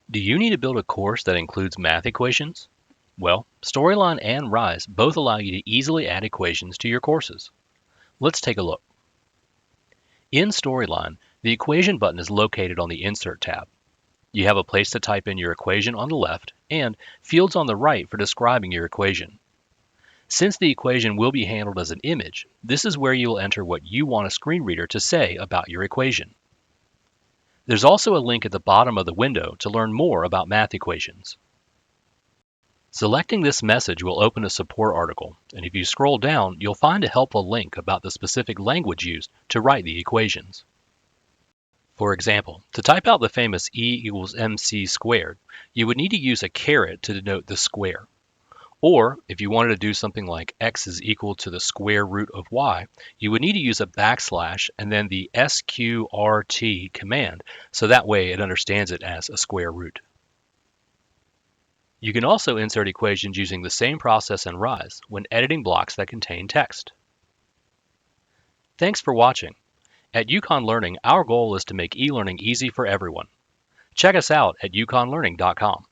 Do you need to build a course that includes math equations? Well, Storyline and Rise both allow you to easily add equations to your courses. Let's take a look. In Storyline, the equation button is located on the Insert tab. You have a place to type in your equation on the left and fields on the right for describing your equation. Since the equation will be handled as an image, this is where you will enter what you want a screen reader to say about your equation. There's also a link at the bottom of the window to learn more about math equations. Selecting this message will open a support article, and if you scroll down, you'll find a helpful link about the specific language used to write the equations. For example, to type out the famous E equals mc squared, you would need to use a caret to denote the square. Or, if you wanted to do something like x is equal to the square root of y, you would need to use a backslash and then the sqrt command, so that way it understands it as a square root. You can also insert equations using the same process in Rise when editing blocks that contain text. Thanks for watching. At UConn Learning, our goal is to make e-learning easy for everyone. Check us out at uconnlearning.com.